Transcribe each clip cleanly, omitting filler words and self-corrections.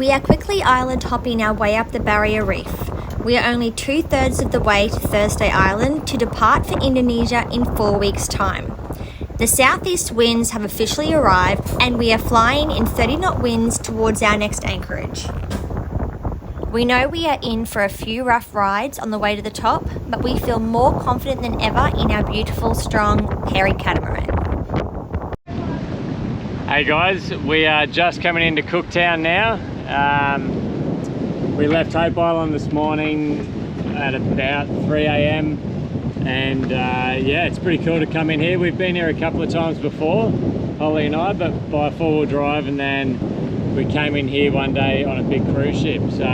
We are quickly island hopping our way up the Barrier Reef. We are only 2/3 of the way to Thursday Island to depart for Indonesia in 4 weeks' time. The southeast winds have officially arrived and we are flying in 30-knot winds towards our next anchorage. We know we are in for a few rough rides on the way to the top, but we feel more confident than ever in our beautiful, strong, hairy catamaran. Hey guys, we are just coming into Cooktown now. We left Hope Island this morning at about 3 AM and yeah, it's pretty cool to come in here. We've been here a couple of times before, Holly and I, but by four-wheel drive, and then we came in here one day on a big cruise ship. So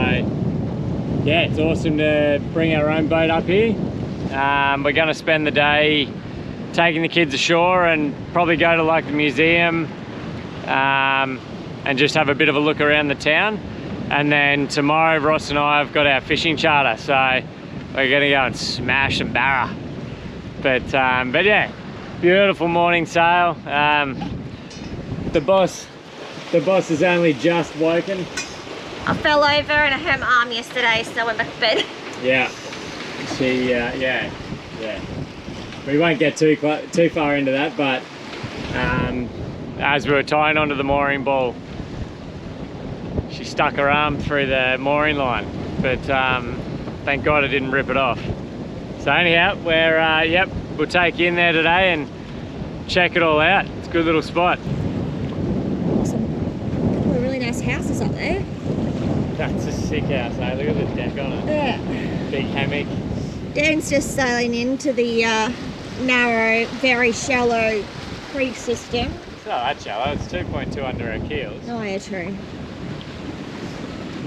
yeah, it's awesome to bring our own boat up here. We're going to spend the day taking the kids ashore and probably go to like the museum and just have a bit of a look around the town. And then tomorrow Ross and I have got our fishing charter, so we're gonna go and smash some barra. But yeah, beautiful morning sail. The boss has only just woken. I fell over and I hurt my arm yesterday, so I went back to bed. Yeah, she yeah. We won't get too far into that, but as we were tying onto the mooring ball, she stuck her arm through the mooring line, but thank God I didn't rip it off. So anyhow, we're yep, we'll take you in there today and check it all out. It's a good little spot. Awesome. A couple of really nice houses up there. That's a sick house, eh? Look at the deck on it. Yeah. Big hammock. Dan's just sailing into the narrow, very shallow creek system. It's not that shallow, it's 2.2 under our keels. Oh yeah, true.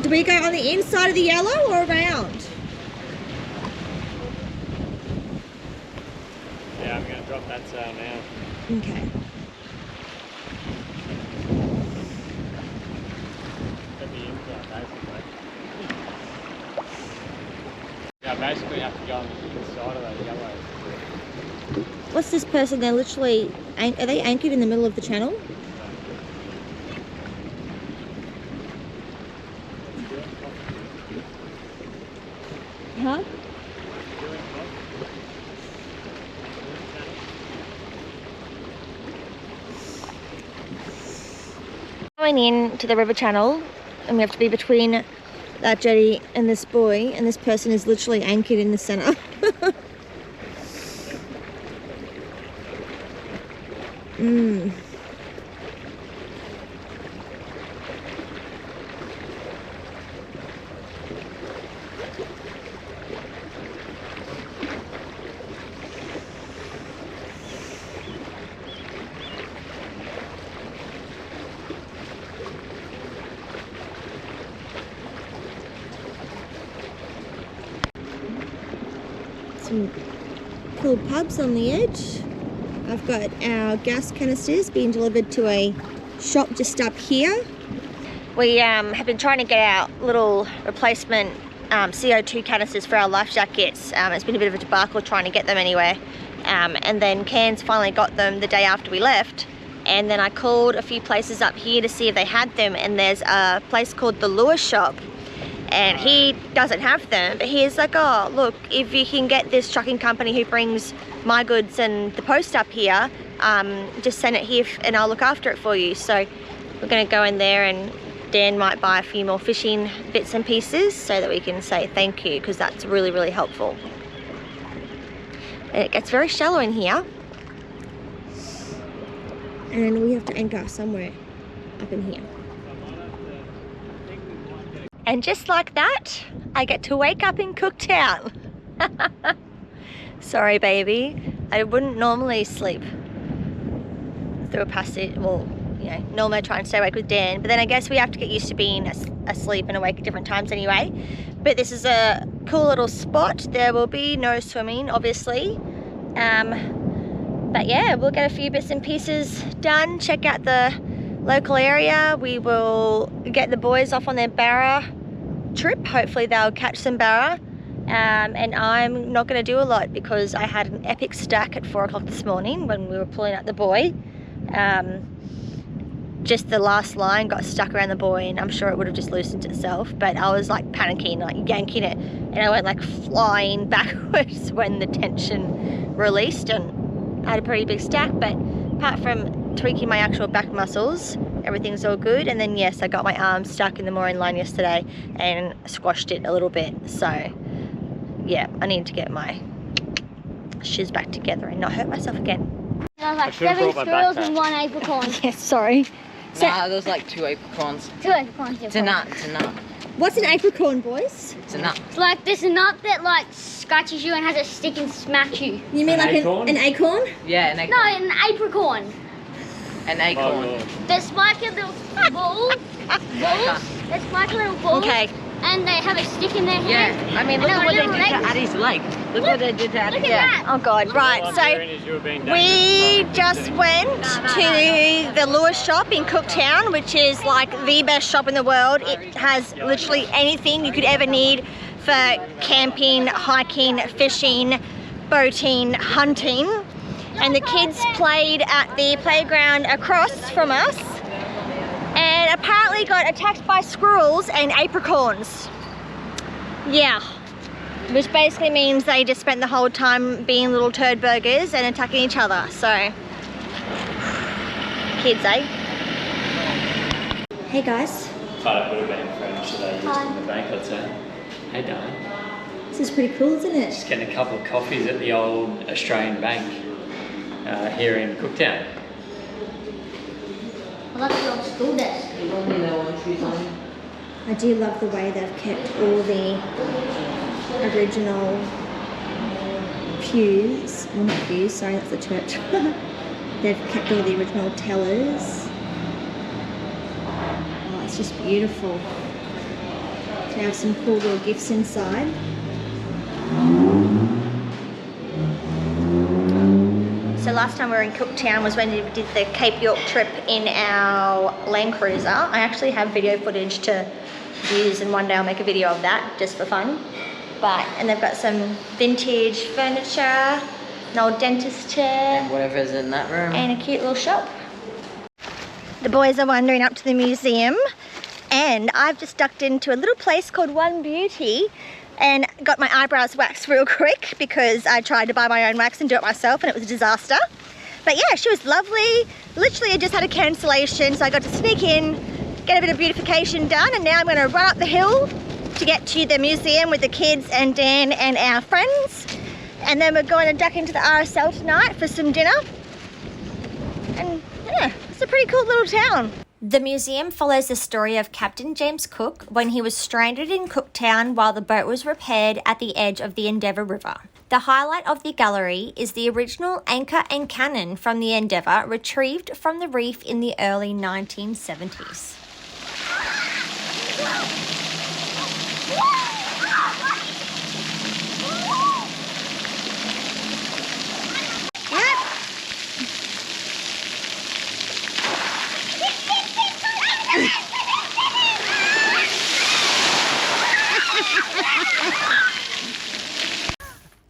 Do we go on the inside of the yellow or around? Yeah, I'm going to drop that sail now. Okay. At the inside, basically. Yeah, basically have to go on the inside of those yellows. What's this person? They're literally, are they anchored in the middle of the channel? Huh? Going in to the river channel, and we have to be between that jetty and this buoy, and this person is literally anchored in the center. Some cool pubs on the edge. I've got our gas canisters being delivered to a shop just up here. We have been trying to get our little replacement CO2 canisters for our life jackets. It's been a bit of a debacle trying to get them anywhere. And then Cairns finally got them the day after we left. And then I called a few places up here to see if they had them, and there's a place called the Lure Shop. And he doesn't have them, but he's like, oh, look, if you can get this trucking company who brings my goods and the post up here, just send it here and I'll look after it for you. So we're gonna go in there, and Dan might buy a few more fishing bits and pieces so that we can say thank you, because that's really, really helpful. And it gets very shallow in here. And we have to anchor somewhere up in here. And just like that, I get to wake up in Cooktown. Sorry, baby. I wouldn't normally sleep through a passage. Well, you know, normally I try and stay awake with Dan, but then I guess we have to get used to being asleep and awake at different times anyway. But this is a cool little spot. There will be no swimming, obviously. But yeah, we'll get a few bits and pieces done, check out the local area. We will get the boys off on their barra trip. Hopefully they'll catch some barra. And I'm not going to do a lot because I had an epic stack at 4 o'clock this morning when we were pulling out the buoy. just the last line got stuck around the buoy, and I'm sure it would have just loosened itself, but I was like panicking, like yanking it, and I went like flying backwards when the tension released, and I had a pretty big stack. But apart from tweaking my actual back muscles, everything's all good. And then yes, I got my arm stuck in the mooring line yesterday and squashed it a little bit, so yeah, I need to get my shiz back together and not hurt myself again. There was like 7 squirrels and 1 apricot. Yes, sorry. So, Nah, there's like 2 apricorns. 2 apricots. It's a nut, it's a nut. what's an apricot, boys? It's a nut. It's like this nut that like scratches you and has a stick and smacks you. You mean An like acorn? an acorn? Yeah, an No, acorn. an apricot. An acorn. They're spiky little balls. They're spiky little balls. Okay. And they have a stick in their hand. Yeah, I mean, look And at what they little did to legs. Addie's leg. Look what they did to Addie's Look at that. Oh God, right, so we just went to the lure shop in Cooktown, which is like the best shop in the world. It has literally anything you could ever need for camping, hiking, fishing, boating, hunting. And the kids played at the playground across from us and apparently got attacked by squirrels and apricorns. Yeah. Which basically means they just spent the whole time being little turd burgers and attacking each other. So, kids, eh? Hey guys. Thought it would have been French that I used in the bank, I'd say. Hey darling. This is pretty cool, isn't it? Just getting a couple of coffees at the old Australian bank here in Cooktown. I like the old school desk. I do love the way they've kept all the original pews. Well, not pews, sorry, that's the church. They've kept all the original tellers. Oh, it's just beautiful. They have some cool little gifts inside. So last time we were in Cooktown was when we did the Cape York trip in our Land Cruiser. I actually have video footage to use, and one day I'll make a video of that just for fun. And they've got some vintage furniture, an old dentist chair, Whatever's in that room. and a cute little shop. The boys are wandering up to the museum, and I've just ducked into a little place called One Beauty and got my eyebrows waxed real quick because I tried to buy my own wax and do it myself and it was a disaster. But yeah, she was lovely. Literally I just had a cancellation, so I got to sneak in, get a bit of beautification done, and now I'm gonna run up the hill to get to the museum with the kids and Dan and our friends. And then we're going to duck into the RSL tonight for some dinner. And yeah, it's a pretty cool little town. The museum follows the story of Captain James Cook when he was stranded in Cooktown while the boat was repaired at the edge of the Endeavour River. The highlight of the gallery is the original anchor and cannon from the Endeavour retrieved from the reef in the early 1970s.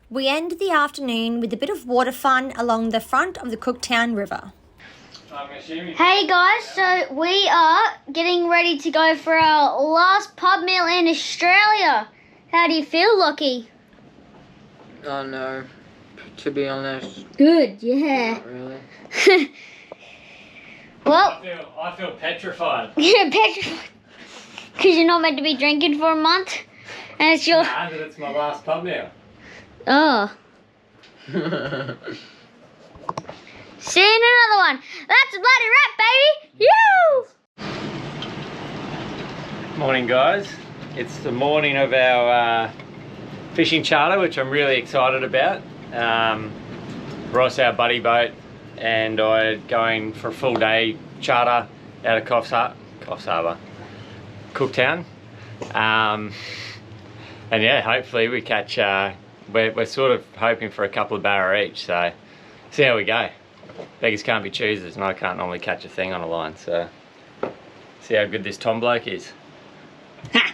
We end the afternoon with a bit of water fun along the front of the Cooktown River. Hey guys, so we are getting ready to go for our last pub meal in Australia. How do you feel, Lockie? Oh no, to be honest, Good, yeah. not really. Well, I feel petrified. you're petrified because you're not meant to be drinking for a month, and it's your. Nah, but it's my last pub meal. Oh. See you in another one. That's a bloody wrap, baby. You. Morning guys, it's the morning of our fishing charter, which I'm really excited about. Ross, our buddy boat, and I going for a full day charter out of Coffs Harbour, Cooktown. And yeah, hopefully we catch, we're sort of hoping for a couple of barra each, so see how we go. Beggars can't be choosers, and I can't normally catch a thing on a line, so see how good this Tom bloke is. Ha!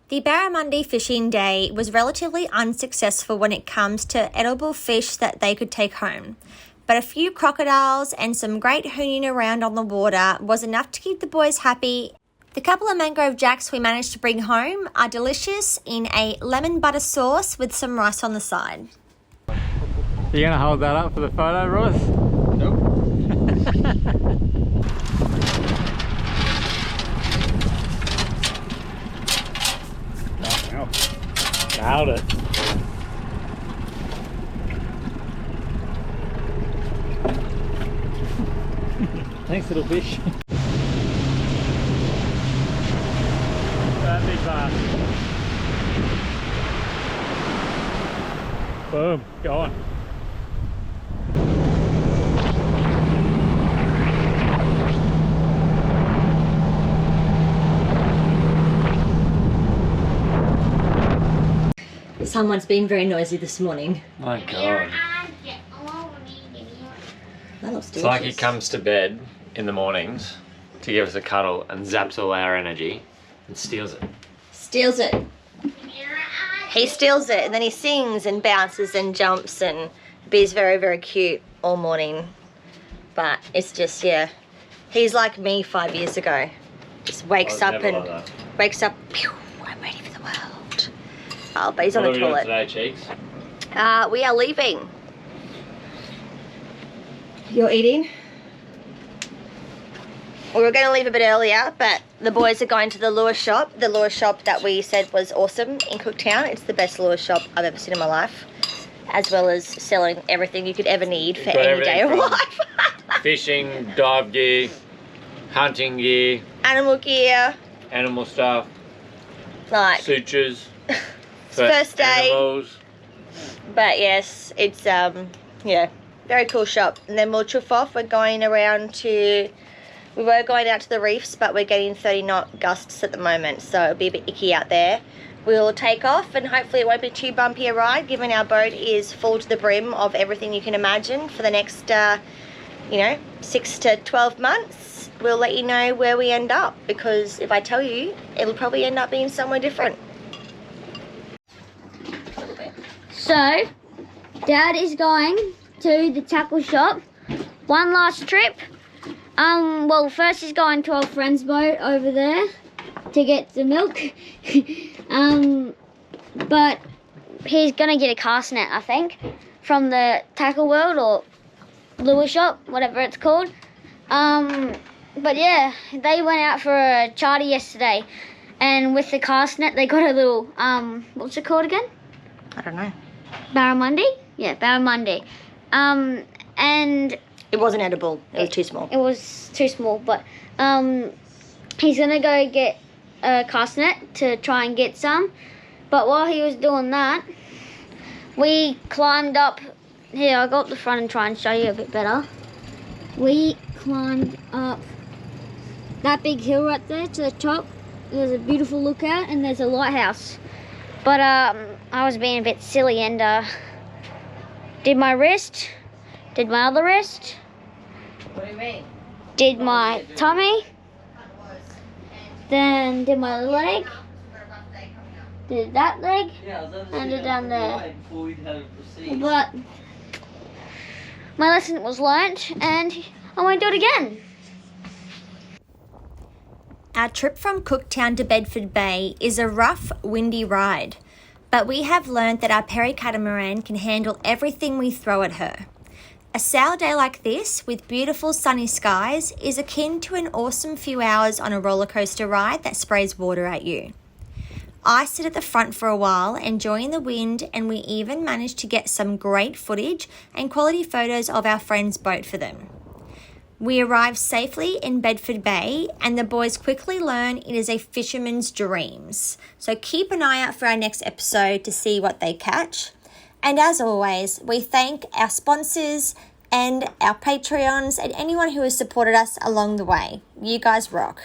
The Barramundi fishing day was relatively unsuccessful when it comes to edible fish that they could take home. but a few crocodiles and some great hooning around on the water was enough to keep the boys happy. The couple of mangrove jacks we managed to bring home are delicious in a lemon butter sauce with some rice on the side. You gonna hold that up for the photo, Ross? Nope. Nailed it. Thanks, little fish. That big bass. Boom, go on. Someone's been very noisy this morning. My God. That looks delicious. It's like he comes to bed in the mornings to give us a cuddle and zaps all our energy and steals it. Steals it. He steals it and then he sings and bounces and jumps and be's very, very cute all morning. But it's just, yeah. He's like me 5 years ago. Just wakes up and wakes up, pew, I'm ready for the world. Oh, but he's on the toilet. What are we doing today, Cheeks? We are leaving. You're eating? We were going to leave a bit earlier, but the boys are going to the lure shop that we said was awesome in Cooktown. It's the best lure shop I've ever seen in my life, as well as selling everything you could ever need for any day of life. Fishing, dive gear, hunting gear, Animal gear, animal stuff, like sutures, first aid. animals. But yes, it's yeah, very cool shop. And then we'll chuff off. We're going around to. We were going out to the reefs, but we're getting 30-knot gusts at the moment, so it'll be a bit icky out there. We'll take off, and hopefully it won't be too bumpy a ride, given our boat is full to the brim of everything you can imagine for the next, 6 to 12 months. We'll let you know where we end up, because if I tell you, it'll probably end up being somewhere different. So, Dad is going to the tackle shop. One last trip. Well, first he's going to our friend's boat over there to get the milk. But he's gonna get a cast net, I think, from the tackle world or lure shop, whatever it's called. But yeah, they went out for a charter yesterday, and with the cast net they got a little what's it called again? I don't know. Barramundi? Yeah, Barramundi. And it wasn't edible. It was too small. It was too small, but he's gonna go get a cast net to try and get some. But while he was doing that, we climbed up. Here, I'll go up the front and try and show you a bit better. We climbed up that big hill right there to the top. There's a beautiful lookout and there's a lighthouse. But I was being a bit silly and did my wrist, did my other wrist. What do you mean? Did my tummy, then did my leg, did that leg, and did down there. But my lesson was learnt and I won't do it again. Our trip from Cooktown to Bedford Bay is a rough, windy ride, but we have learned that our Perry catamaran can handle everything we throw at her. A sail day like this, with beautiful sunny skies, is akin to an awesome few hours on a roller coaster ride that sprays water at you. I sit at the front for a while, enjoying the wind, and we even managed to get some great footage and quality photos of our friend's boat for them. We arrived safely in Bedford Bay, and the boys quickly learn it is a fisherman's dreams. So keep an eye out for our next episode to see what they catch. And as always, we thank our sponsors and our Patreons and anyone who has supported us along the way. You guys rock.